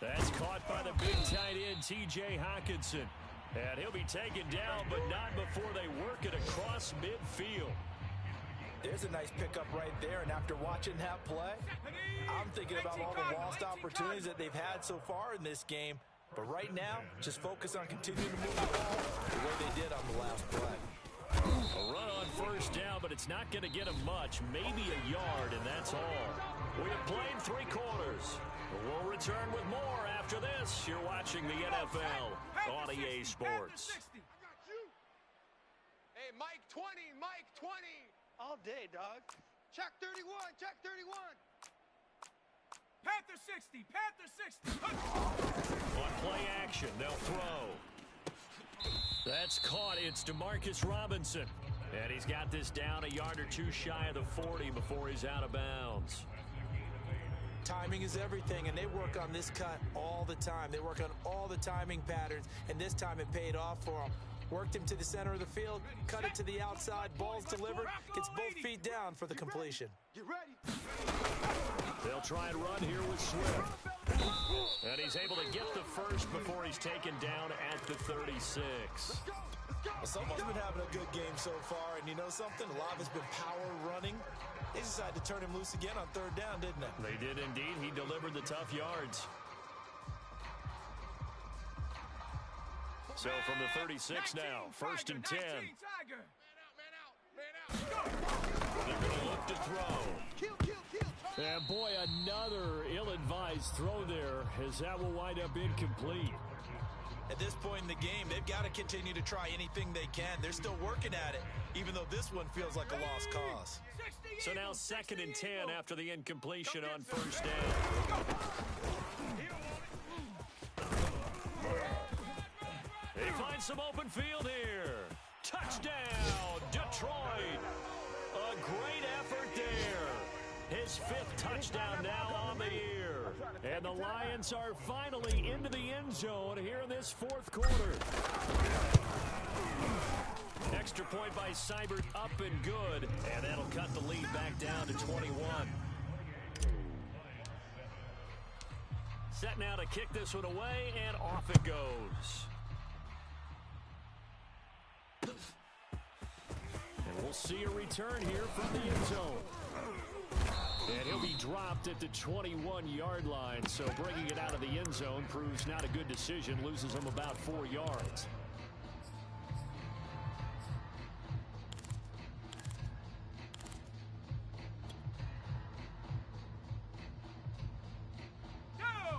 That's caught by the big tight end, T.J. Hockenson. And he'll be taken down, but not before they work it across midfield. There's a nice pickup right there, and after watching that play, I'm thinking about all the lost opportunities that they've had so far in this game. But right now, just focus on continuing to move the ball the way they did on the last play. A run on first down, but it's not going to get him much. Maybe a yard, and that's all. We have played 3 quarters. We'll return with more after this. You're watching the NFL on EA Sports. Hey, Mike 20, Mike 20. All day, dog. Check 31, check 31. Panther 60, Panther 60. On play action, they'll throw. That's caught. It's Demarcus Robinson. And he's got this down a yard or 2 shy of the 40 before he's out of bounds. Timing is everything, and they work on this cut all the time. They work on all the timing patterns, and this time it paid off for them. Worked him to the center of the field, cut it to the outside, ball's delivered, gets both feet down for the completion. Get ready. They'll try and run here with Swift. And he's able to get the first before he's taken down at the 36. Well, someone's been having a good game so far, and you know something? A lot has been power running. They decided to turn him loose again on 3rd down, didn't they? They did indeed. He delivered the tough yards. So from the 36 now, 1st and 10. Man out. They're going to look to throw. Kill. And boy, another ill-advised throw there, as that will wind up incomplete. At this point in the game, they've got to continue to try anything they can. They're still working at it, even though this one feels like a lost cause. So now 2nd and 10 after the incompletion on 1st down. He finds some open field here. Touchdown, Detroit. A great effort there. His 5th touchdown now on the year. And the Lions are finally into the end zone here in this 4th quarter. Extra point by Seibert, up and good. And that'll cut the lead back down to 21. Set now to kick this one away, and off it goes. And we'll see a return here from the end zone. And he'll be dropped at the 21-yard line, so bringing it out of the end zone proves not a good decision, loses him about 4 yards.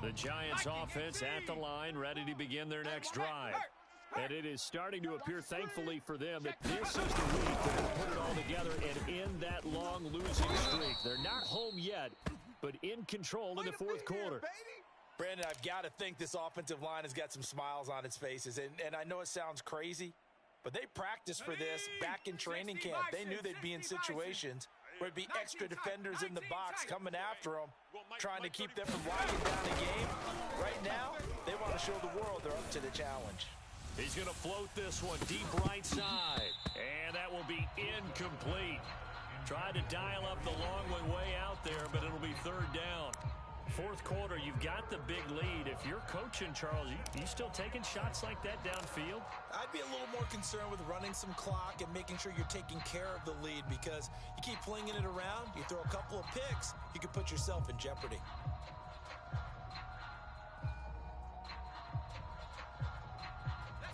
The Giants offense at the line, ready to begin their next drive. And it is starting to appear, thankfully for them, that this is the week that they'll put it all together and end that long losing streak. They're not home yet, but in control in the 4th quarter. Brandon, I've got to think this offensive line has got some smiles on its faces. And I know it sounds crazy, but they practiced for this back in training camp. They knew they'd be in situations where it'd be extra defenders in the box coming after them, trying to keep them from locking down the game. Right now, they want to show the world they're up to the challenge. He's going to float this one deep right side. And that will be incomplete. Tried to dial up the long one way out there, but it'll be 3rd down. 4th quarter, you've got the big lead. If you're coaching, Charles, you still taking shots like that downfield? I'd be a little more concerned with running some clock and making sure you're taking care of the lead, because you keep flinging it around, you throw a couple of picks, you can put yourself in jeopardy.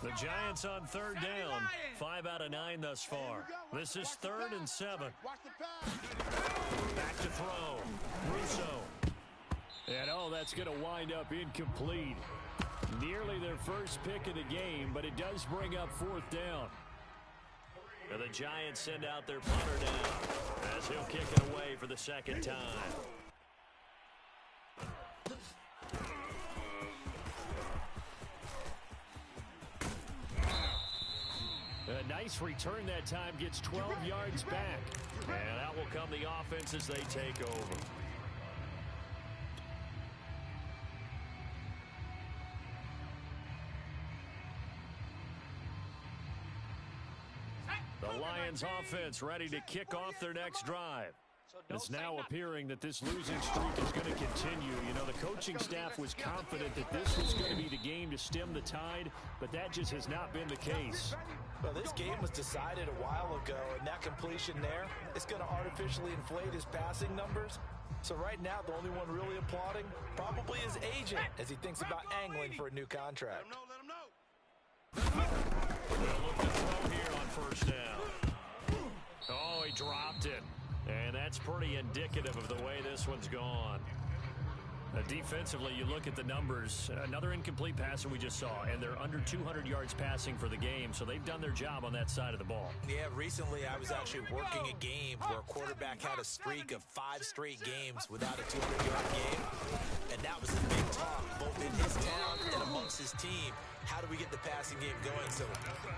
The Giants on 3rd down. 5 out of 9 thus far. This is 3rd and 7. Back to throw. Russo. And that's going to wind up incomplete. Nearly their first pick of the game, but it does bring up 4th down. And the Giants send out their punter now as he'll kick it away for the 2nd time. A nice return that time, gets 12 yards back. And out will come the offense as they take over. The Lions offense ready to kick off their next drive. It's now appearing that this losing streak is going to continue. You know, the coach coaching staff was confident that this was going to be the game to stem the tide, but that just has not been the case. Well, this game was decided a while ago, and that completion there is going to artificially inflate his passing numbers. So right now, the only one really applauding probably his agent as he thinks about angling for a new contract. Let him know. They'll look to throw here on first down. Oh, he dropped it. And that's pretty indicative of the way this one's gone. Defensively, you look at the numbers. Another incomplete pass that we just saw, and they're under 200 yards passing for the game, so they've done their job on that side of the ball. Yeah, recently I was actually working a game where a quarterback had a streak of 5 straight games without a 200-yard game, and that was a big talk both in his town and amongst his team. How do we get the passing game going? So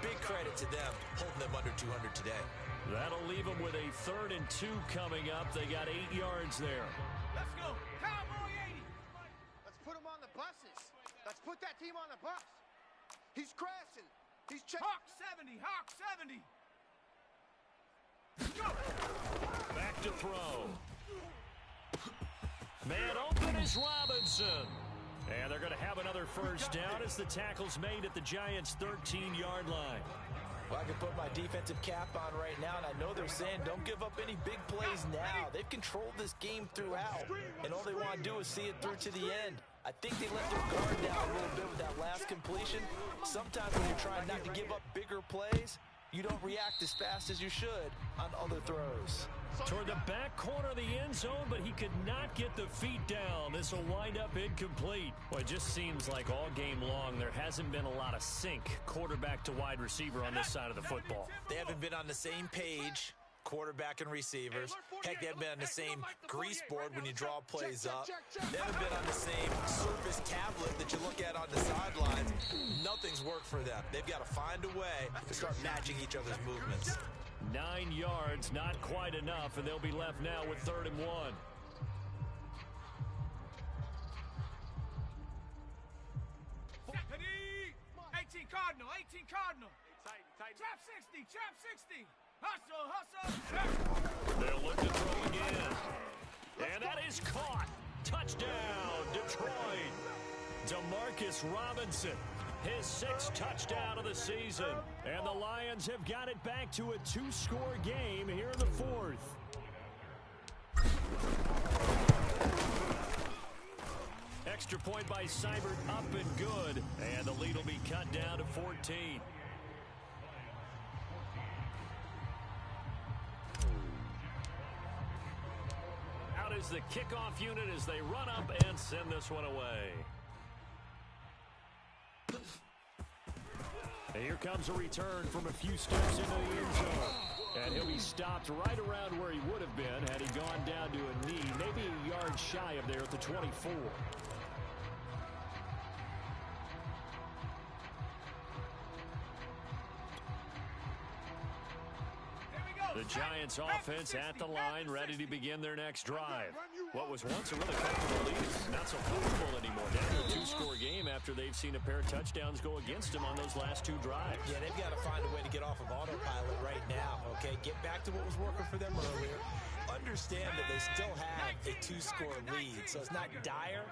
big credit to them holding them under 200 today. That'll leave them with a 3rd and 2 coming up. They got 8 yards there. Let's go. Cowboy 80. Let's put him on the buses. Let's put that team on the bus. He's crashing. He's checking. Hawk 70. Hawk 70. Go. Back to throw. Man open is Robinson. And they're going to have another first down as the tackle's made at the Giants' 13-yard line. Well, I can put my defensive cap on right now, and I know they're saying don't give up any big plays now. They've controlled this game throughout, and all they want to do is see it through to the end. I think they let their guard down a little bit with that last completion. Sometimes when you're trying not to give up bigger plays, you don't react as fast as you should on other throws. Toward the back corner of the end zone, but he could not get the feet down. This will wind up incomplete. Well, it just seems like all game long there hasn't been a lot of sync quarterback to wide receiver on this side of the football. They haven't been on the same page, quarterback and receivers. Heck, they haven't been on the same grease board when you draw plays up. They haven't been on the same surface tablet that you look at on the sidelines. Nothing's worked for them. They've got to find a way to start matching each other's movements. 9 yards, not quite enough, and they'll be left now with 3rd and 1. 18 Cardinal. 18 Cardinal. Trap 60. Trap 60. Hustle. Hustle. They'll look to throw again. And that is caught. Touchdown, Detroit. Demarcus Robinson. His 6th touchdown of the season. And the Lions have got it back to a 2-score game here in the 4th. Extra point by Seibert up and good. And the lead will be cut down to 14. Out is the kickoff unit as they run up and send this one away. Here comes a return from a few steps into the end zone. And he'll be stopped right around where he would have been had he gone down to a knee, maybe a yard shy of there at the 24. The Giants offense at the line, ready to begin their next drive. What was once a really comfortable lead is not so comfortable anymore. Down to a 2-score game after they've seen a pair of touchdowns go against them on those last 2 drives. Yeah, they've got to find a way to get off of autopilot right now, okay? Get back to what was working for them earlier. Understand that they still have a 2-score lead, so it's not dire,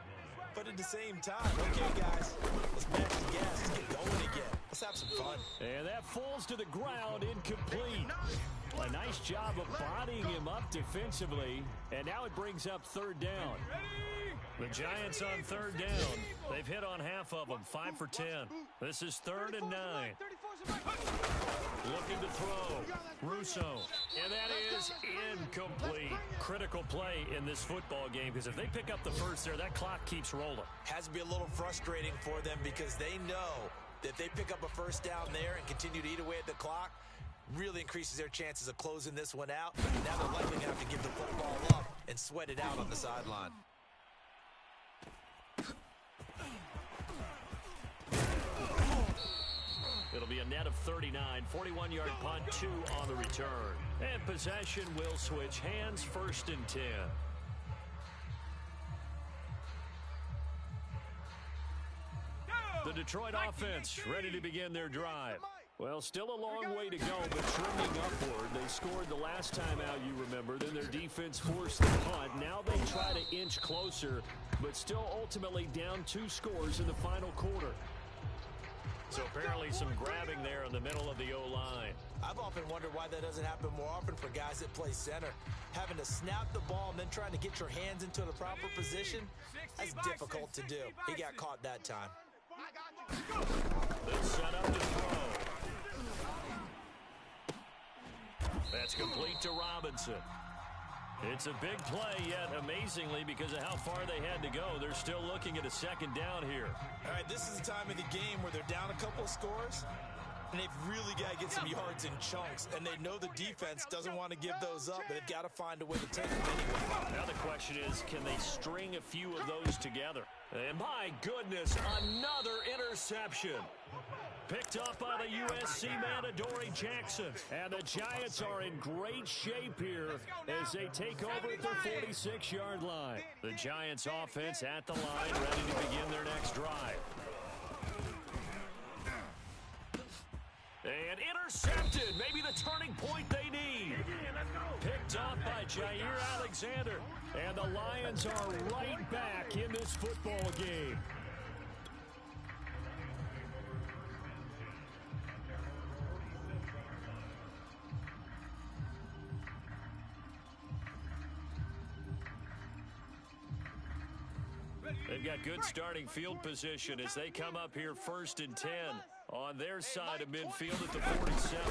but at the same time, okay, guys, let's match the gas. Let's get going again. Let's have some fun. And that falls to the ground, incomplete. A nice job of bodying him up defensively, and now it brings up 3rd down. The Giants on 3rd down. They've hit on half of them, 5 for 10. This is 3rd and 9. Looking to throw. Russo. And that is incomplete. Critical play in this football game, because if they pick up the first there, that clock keeps rolling. Has to be a little frustrating for them because they know that if they pick up a first down there and continue to eat away at the clock, really increases their chances of closing this one out. Now they're likely going to have to give the football up and sweat it out on the sideline. It'll be a net of 39, 41-yard punt, 2 on the return. And possession will switch hands, 1st and 10. The Detroit offense ready to begin their drive. Well, still a long way to go, but trending upward. They scored the last time out, you remember. Then their defense forced the punt. Now they try to inch closer, but still ultimately down 2 scores in the final quarter. So apparently some grabbing there in the middle of the O-line. I've often wondered why that doesn't happen more often for guys that play center. Having to snap the ball and then trying to get your hands into the proper position, that's difficult to do. He got caught that time. They'll set up to throw. That's complete to Robinson. It's a big play, yet amazingly, because of how far they had to go, they're still looking at a second down here. All right, this is the time of the game where they're down a couple of scores, and they've really got to get some yards in chunks, and they know the defense doesn't want to give those up, but they've got to find a way to take them anyway. Now the question is, can they string a few of those together? And my goodness, another interception. Picked up by the USC man, Adoree Jackson. And the Giants are in great shape here as they take over at their 46-yard line. The Giants offense at the line, ready to begin their next drive. And intercepted, maybe the turning point they need. Picked up by Jair Alexander. And the Lions are right back in this football game. They've got good starting field position as they come up here 1st and 10 on their side of midfield at the 47.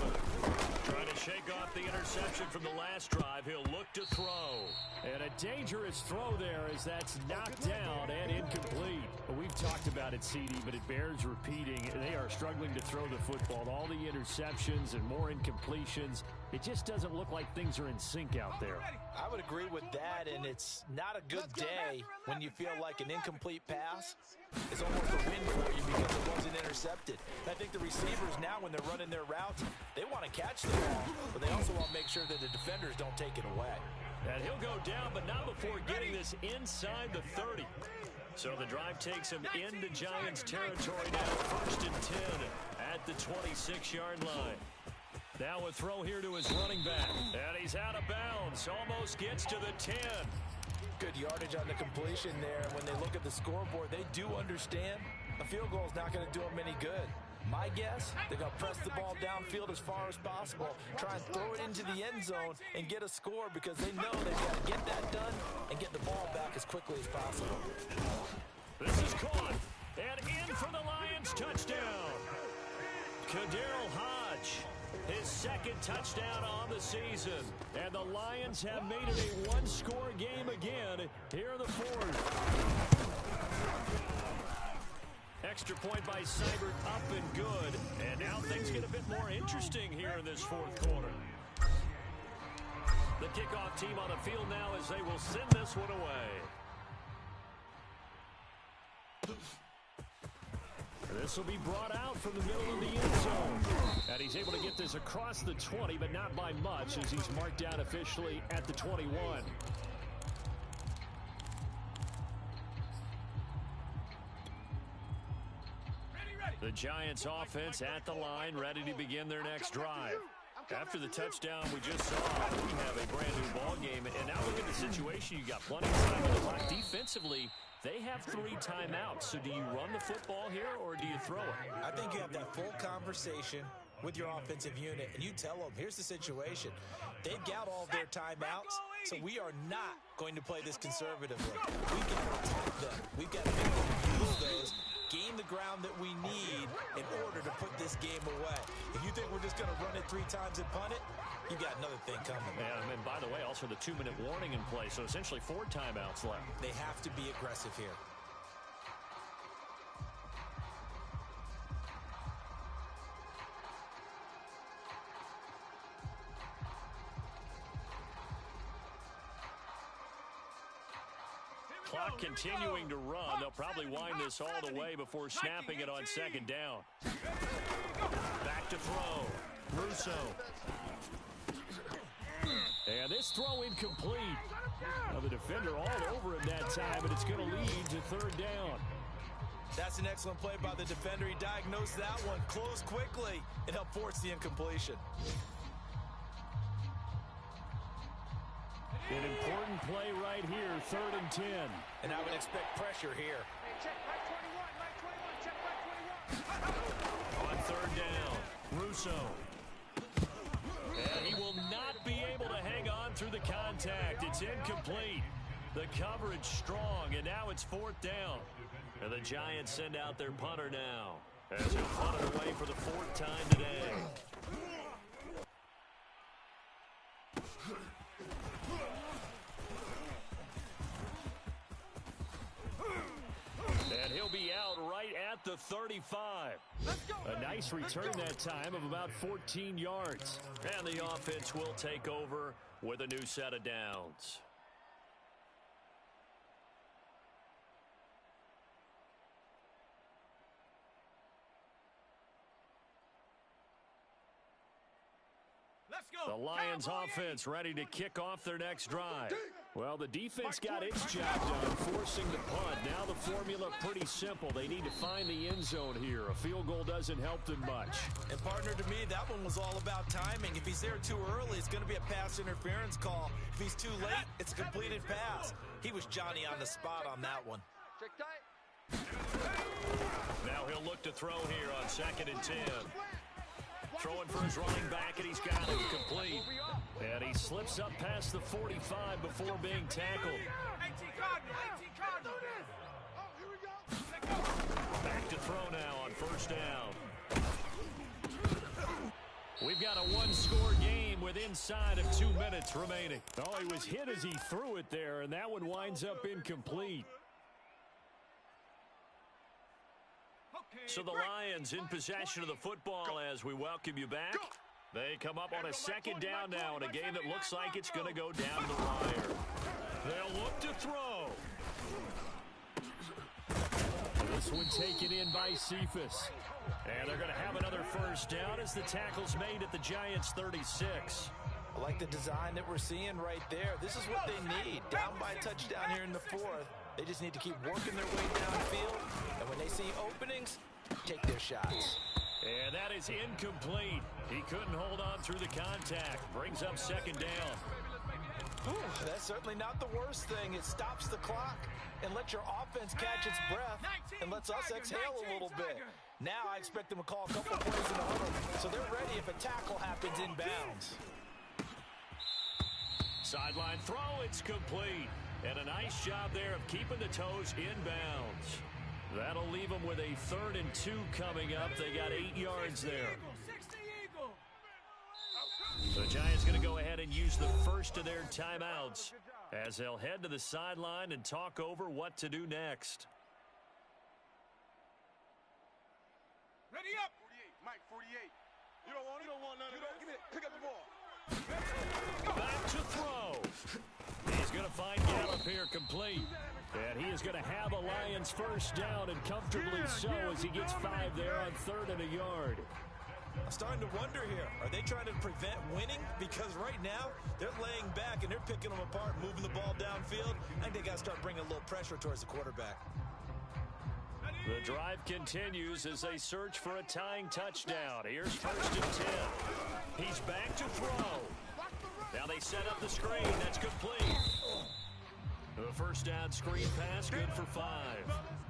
Trying to shake off the interception from the last drive. He'll look to throw. And a dangerous throw there as that's knocked down and incomplete. We've talked about it, CD, but it bears repeating. They are struggling to throw the football. All the interceptions and more incompletions. It just doesn't look like things are in sync out there. I would agree with that, and it's not a good day when you feel like an incomplete pass is almost a win for you because it wasn't intercepted. I think the receivers now, when they're running their routes, they want to catch the ball, but they also want to make sure that the defenders don't take it away. And he'll go down, but not before getting this inside the 30. So the drive takes him into Giants territory now, 1st and 10 at the 26-yard line. Now a throw here to his running back. And he's out of bounds. Almost gets to the 10. Good yardage on the completion there. When they look at the scoreboard, they do understand a field goal is not going to do them any good. My guess, they're going to press the ball downfield as far as possible, try and throw it into the end zone and get a score because they know they've got to get that done and get the ball back as quickly as possible. This is caught. And in for the Lions touchdown. KhaDarel Hodge. His 2nd touchdown on the season. And the Lions have made it a one-score game again here in the 4th. Extra point by Seibert, up and good. And now things get a bit more interesting here in this 4th quarter. The kickoff team on the field now as they will send this one away. This will be brought out from the middle of the end zone. And he's able to get this across the 20, but not by much as he's marked down officially at the 21. The Giants offense at the line, ready to begin their next drive. After the touchdown we just saw, we have a brand new ball game. And now look at the situation. You got plenty of time on the clock. Defensively, they have 3 timeouts. So do you run the football here or do you throw it? I think you have that full conversation with your offensive unit, and you tell them, here's the situation. They've got all their timeouts, so we are not going to play this conservatively. We've got to attack them. We've got to make them use those, gain the ground that we need in order to put this game away. If you think we're just going to run it 3 times and punt it, you've got another thing coming. Yeah, and by the way, also the 2-minute warning in play, so essentially 4 timeouts left. They have to be aggressive here. Clock continuing to run. They'll probably wind this all the way before snapping it on 2nd down. Back to throw. Russo. And this throw incomplete. Now the defender all over him that time, but it's going to lead to 3rd down. That's an excellent play by the defender. He diagnosed that one, closed quickly, and helped force the incompletion. An important play right here, 3rd and 10. And I would expect pressure here. Hey, check right 21, right 21, check right 21. On 3rd down, Russo. And he will not be able to hang on through the contact. It's incomplete. The coverage strong, and now it's 4th down. And the Giants send out their punter now, as he'll punt it away for the 4th time today. And he'll be out right at the 35. A nice return that time of about 14 yards. And the offense will take over with a new set of downs. The Lions offense ready to kick off their next drive. Well, the defense got its job done, forcing the punt. Now the formula pretty simple. They need to find the end zone here. A field goal doesn't help them much. And partner, to me, that one was all about timing. If he's there too early, it's going to be a pass interference call. If he's too late, it's a completed pass. He was Johnny on the spot on that one. Check tight. Now he'll look to throw here on 2nd and 10. Throwing for his running back, and he's got it complete. And he slips up past the 45 before being tackled. 18 Cardinal, 18 Cardinal. Oh, here we go. Back to throw now on 1st down. We've got a one-score game with inside of 2 minutes remaining. Oh, he was hit as he threw it there, and that one winds up incomplete. So the Lions in possession of the football as we welcome you back. They come up on a 2nd down now in a game that looks like it's going to go down the wire. They'll look to throw. This one taken in by Cephas. And they're going to have another 1st down as the tackle's made at the Giants' 36. I like the design that we're seeing right there. This is what they need. Down by a touchdown here in the 4th. They just need to keep working their way downfield. And when they see openings, take their shots. And that is incomplete. He couldn't hold on through the contact. Brings up 2nd down. Whew, that's certainly not the worst thing. It stops the clock and lets your offense catch its breath and lets us exhale a little bit. Now I expect them to call a couple plays in the huddle, so they're ready if a tackle happens inbounds. Sideline throw, it's complete. And a nice job there of keeping the toes inbounds. That'll leave them with a 3rd and 2 coming up. They got 8 yards there. The Giants going to go ahead and use the first of their timeouts as they'll head to the sideline and talk over what to do next. Ready up. 48, Mike, 48. You don't want it? You don't want none of it. Give me it. Pick up the ball. Back to throw. He's going to find Gallup here complete. And he is going to have a Lions 1st down, and comfortably so as he gets 5 there on 3rd and a yard. I'm starting to wonder here. Are they trying to prevent winning? Because right now, they're laying back and they're picking them apart, moving the ball downfield. I think they got to start bringing a little pressure towards the quarterback. The drive continues as they search for a tying touchdown. Here's 1st and 10. He's back to throw. Now they set up the screen. That's complete. The 1st down screen pass, good for 5.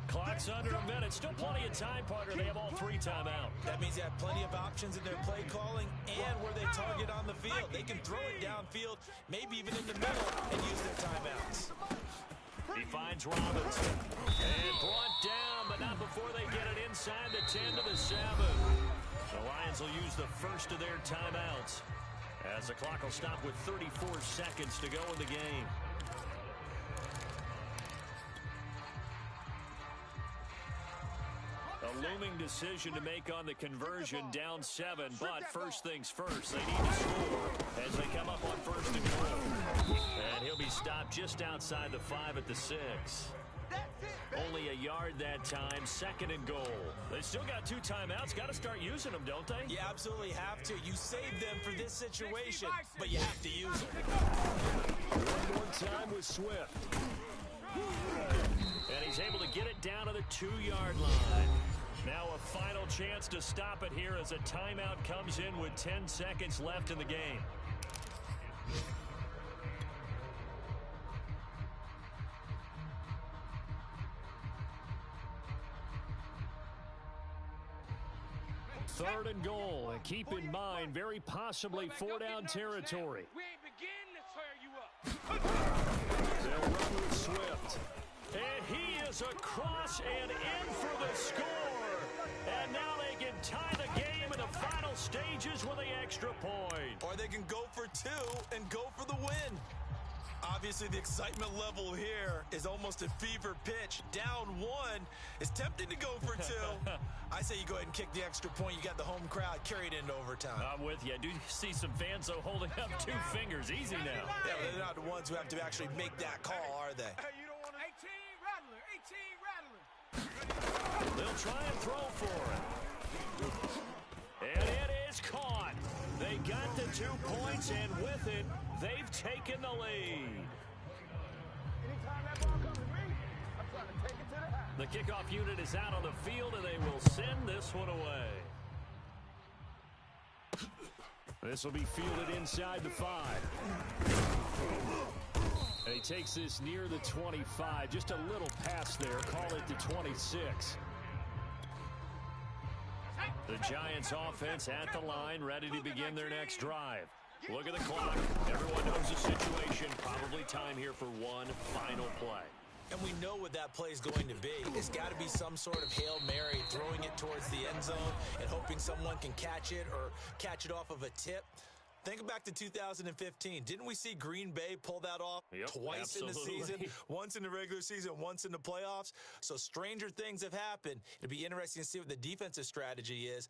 Clock's under a minute. Still plenty of time, partner. They have all 3 timeouts. That means they have plenty of options in their play calling and where they target on the field. They can throw it downfield, maybe even in the middle, and use their timeouts. He finds Robinson. And brought down, but not before they get it inside the 10 to the 7. The Lions will use the first of their timeouts as the clock will stop with 34 seconds to go in the game. A looming decision to make on the conversion, down 7, but first things first, they need to score as they come up on 1st and goal. And he'll be stopped just outside the 5 at the 6. Only a yard that time, 2nd and goal. They still got 2 timeouts. Got to start using them, don't they? You absolutely have to. You save them for this situation, but you have to use them. One more time with Swift. And he's able to get it down to the 2-yard line. Now a final chance to stop it here as a timeout comes in with 10 seconds left in the game. Third and goal, and keep in mind, very possibly 4-down territory. We ain't beginning to tear you up. They'll run with Swift. And he is across and in for the score. And now they can tie the game in the final stages with the extra point. Or they can go for 2 and go for the win. Obviously, the excitement level here is almost at fever pitch. Down 1. It's tempting to go for 2. I say you go ahead and kick the extra point. You got the home crowd. Carry it into overtime. I'm with you. I do see some fans, though, holding up 2 fingers. Easy now. Yeah, but they're not the ones who have to actually make that call, are they? Hey, you don't want 18 Rattler. 18 Rattler. They'll try and throw for it. And it is caught. They got the 2 points, and with it, they've taken the lead. Anytime that ball comes to me, I'm trying to take it to the house. The kickoff unit is out on the field, and they will send this one away. This will be fielded inside the 5. And he takes this near the 25. Just a little pass there. Call it the 26. The Giants offense at the line, ready to begin their next drive. Look at the clock. Everyone knows the situation. Probably time here for one final play. And we know what that play is going to be. It's got to be some sort of Hail Mary, throwing it towards the end zone and hoping someone can catch it or catch it off of a tip. Think back to 2015. Didn't we see Green Bay pull that off twice in the season? Once in the regular season, once in the playoffs. So stranger things have happened. It'll be interesting to see what the defensive strategy is